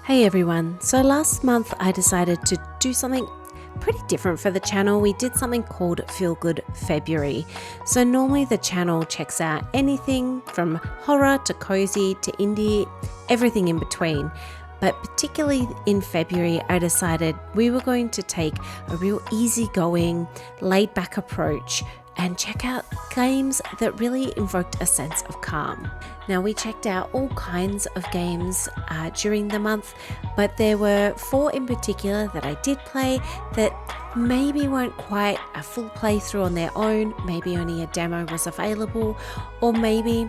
Hey everyone, so last month I decided to do something pretty different for the channel. We did something called Feel Good February. So normally the channel checks out anything from horror to cozy to indie, everything in between. But particularly in February, I decided we were going to take a real easygoing, laid back approach and check out games that really invoked a sense of calm. Now, we checked out all kinds of games during the month, but there were 4 in particular that I did play that maybe weren't quite a full playthrough on their own, maybe only a demo was available, or maybe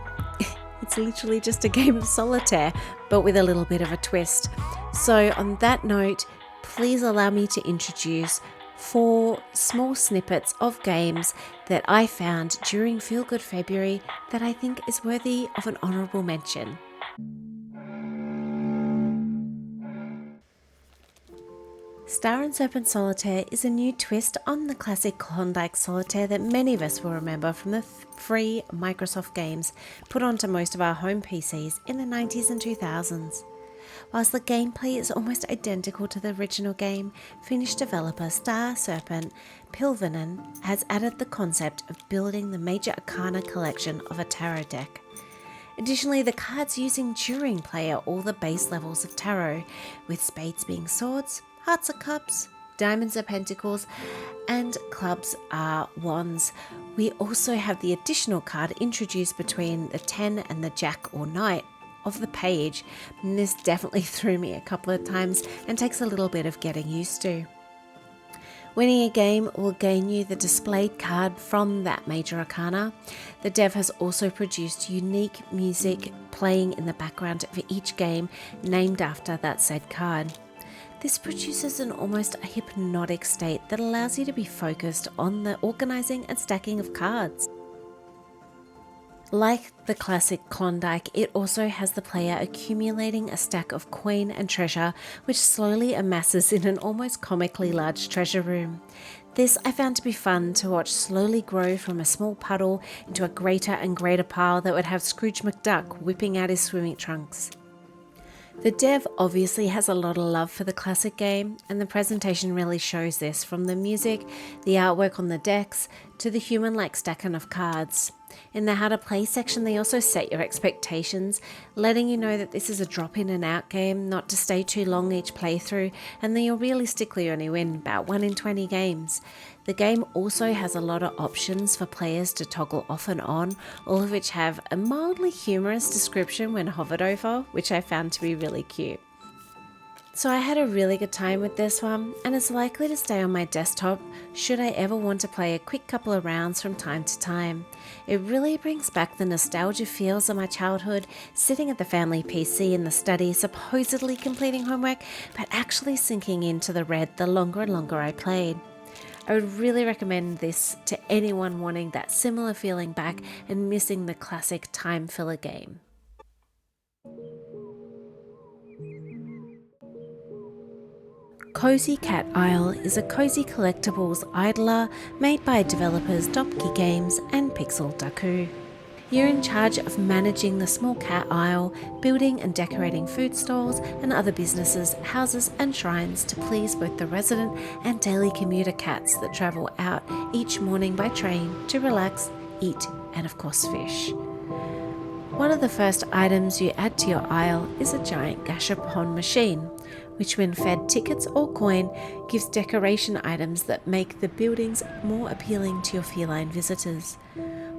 it's literally just a game of solitaire, but with a little bit of a twist. So on that note, please allow me to introduce 4 small snippets of games that I found during Feel Good February that I think is worthy of an honourable mention. Star and Serpent Solitaire is a new twist on the classic Klondike Solitaire that many of us will remember from the free Microsoft games put onto most of our home PCs in the 90s and 2000s. Whilst the gameplay is almost identical to the original game, Finnish developer Star Serpent Pilvinen has added the concept of building the major arcana collection of a tarot deck. Additionally, the cards using during play are all the base levels of tarot, with spades being swords, hearts are cups, diamonds are pentacles, and clubs are wands. We also have the additional card introduced between the 10 and the jack or knight of the page, and this definitely threw me a couple of times and takes a little bit of getting used to. Winning a game will gain you the displayed card from that major arcana. The dev has also produced unique music playing in the background for each game named after that said card. This produces an almost a hypnotic state that allows you to be focused on the organizing and stacking of cards. Like the classic Klondike, it also has the player accumulating a stack of coin and treasure, which slowly amasses in an almost comically large treasure room. This I found to be fun to watch slowly grow from a small puddle into a greater and greater pile that would have Scrooge McDuck whipping out his swimming trunks. The dev obviously has a lot of love for the classic game, and the presentation really shows this, from the music, the artwork on the decks, to the human-like stacking of cards. In the how to play section, they also set your expectations, letting you know that this is a drop in and out game, not to stay too long each playthrough, and that you'll realistically only win about 1 in 20 games. The game also has a lot of options for players to toggle off and on, all of which have a mildly humorous description when hovered over, which I found to be really cute. So I had a really good time with this one, and it's likely to stay on my desktop should I ever want to play a quick couple of rounds from time to time. It really brings back the nostalgia feels of my childhood, sitting at the family PC in the study, supposedly completing homework, but actually sinking into the red the longer and longer I played. I would really recommend this to anyone wanting that similar feeling back and missing the classic time filler game. Cozy Cat Isle is a cozy collectibles idler made by developers Dopkey Games and Pixel Daku. You're in charge of managing the small cat isle, building and decorating food stalls and other businesses, houses and shrines to please both the resident and daily commuter cats that travel out each morning by train to relax, eat and of course fish. One of the first items you add to your isle is a giant gashapon machine, which when fed tickets or coin gives decoration items that make the buildings more appealing to your feline visitors.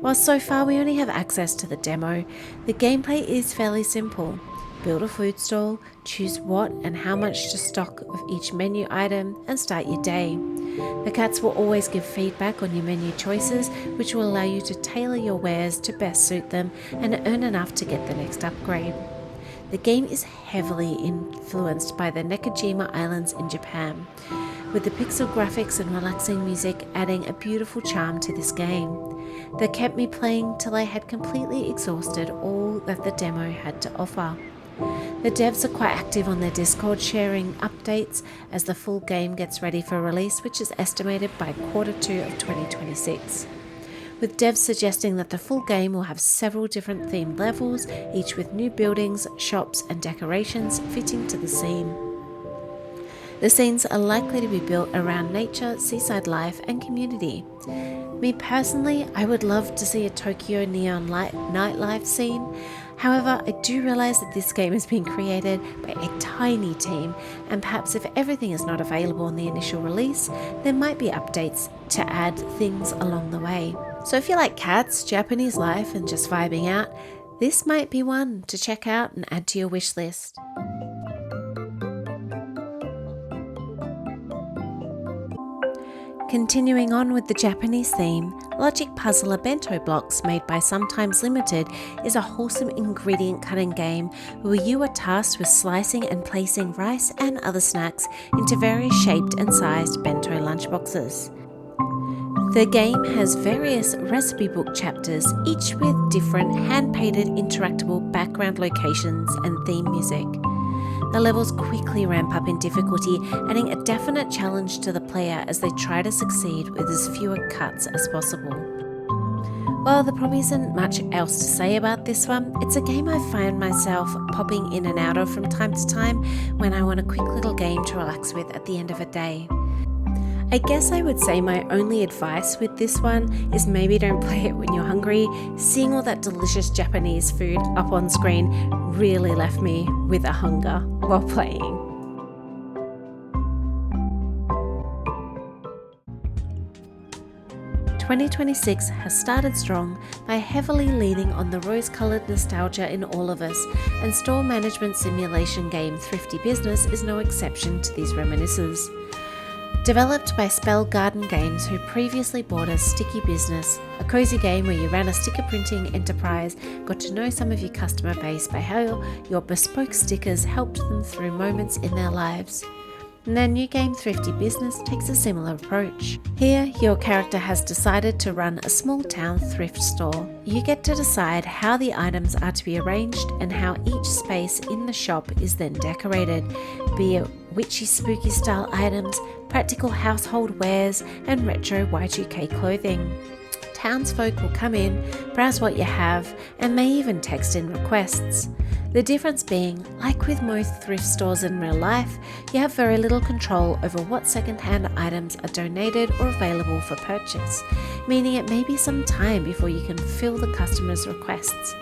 While so far we only have access to the demo, the gameplay is fairly simple. Build a food stall, choose what and how much to stock of each menu item, and start your day. The cats will always give feedback on your menu choices, which will allow you to tailor your wares to best suit them and earn enough to get the next upgrade. The game is heavily influenced by the Nekojima Islands in Japan, with the pixel graphics and relaxing music adding a beautiful charm to this game that kept me playing till I had completely exhausted all that the demo had to offer. The devs are quite active on their Discord, sharing updates as the full game gets ready for release, which is estimated by Q2 of 2026. with devs suggesting that the full game will have several different themed levels, each with new buildings, shops and decorations fitting to the scene. The scenes are likely to be built around nature, seaside life and community. Me personally, I would love to see a Tokyo neon light nightlife scene. However, I do realise that this game is being created by a tiny team, and perhaps if everything is not available in the initial release, there might be updates to add things along the way. So if you like cats, Japanese life and just vibing out, this might be one to check out and add to your wish list. Continuing on with the Japanese theme, logic puzzler Bento Blocks, made by Sometimes Limited, is a wholesome ingredient cutting game where you are tasked with slicing and placing rice and other snacks into various shaped and sized bento lunchboxes. The game has various recipe book chapters, each with different hand-painted interactable background locations and theme music. The levels quickly ramp up in difficulty, adding a definite challenge to the player as they try to succeed with as fewer cuts as possible. Well, there probably isn't much else to say about this one. It's a game I find myself popping in and out of from time to time when I want a quick little game to relax with at the end of a day. I guess I would say my only advice with this one is maybe don't play it when you're hungry. Seeing all that delicious Japanese food up on screen really left me with a hunger while playing. "2026 has started strong by heavily leaning on the rose-coloured nostalgia in all of us, and store management simulation game Thrifty Business is no exception to these reminiscences. Developed by Spell Garden Games, who previously bought us Sticky Business, a cozy game where you ran a sticker printing enterprise, got to know some of your customer base by how your bespoke stickers helped them through moments in their lives. And their new game Thrifty Business takes a similar approach. Here, your character has decided to run a small town thrift store. You get to decide how the items are to be arranged and how each space in the shop is then decorated, be it witchy spooky style items, practical household wares and retro Y2K clothing. Townsfolk will come in, browse what you have, and may even text in requests. The difference being, like with most thrift stores in real life, you have very little control over what second-hand items are donated or available for purchase, meaning it may be some time before you can fill the customer's requests.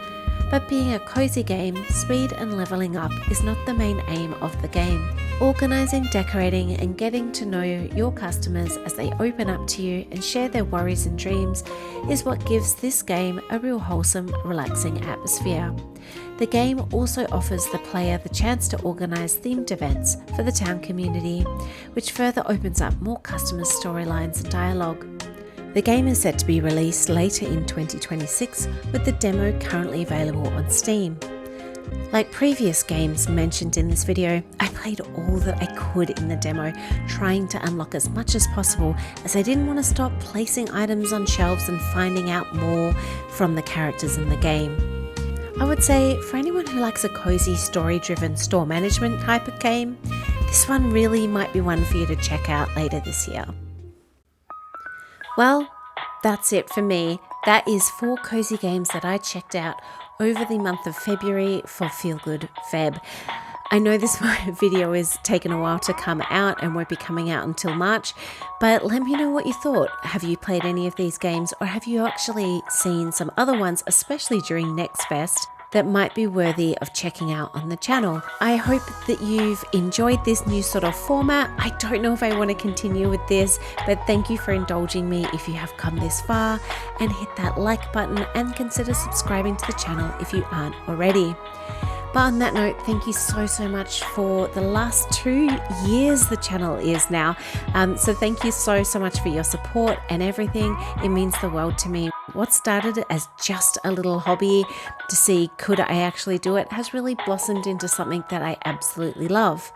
But being a cozy game, speed and leveling up is not the main aim of the game. Organising, decorating and getting to know your customers as they open up to you and share their worries and dreams is what gives this game a real wholesome, relaxing atmosphere. The game also offers the player the chance to organise themed events for the town community, which further opens up more customers' storylines and dialogue. The game is set to be released later in 2026, with the demo currently available on Steam. Like previous games mentioned in this video, I played all that I could in the demo, trying to unlock as much as possible, as I didn't want to stop placing items on shelves and finding out more from the characters in the game. I would say for anyone who likes a cozy, story-driven store management type of game, this one really might be one for you to check out later this year. Well, that's it for me. That is 4 cozy games that I checked out over the month of February for Feel Good Feb. I know this video is taken a while to come out and won't be coming out until March, but let me know what you thought. Have you played any of these games, or have you actually seen some other ones, especially during Next Fest, that might be worthy of checking out on the channel? I hope that you've enjoyed this new sort of format. I don't know if I want to continue with this, but thank you for indulging me if you have come this far, and hit that like button and consider subscribing to the channel if you aren't already. But on that note, thank you so much for the last 2 years the channel is now. So thank you so much for your support and everything. It means the world to me. What started as just a little hobby to see could I actually do it has really blossomed into something that I absolutely love.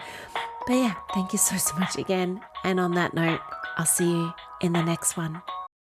But yeah, thank you so much again. And on that note, I'll see you in the next one.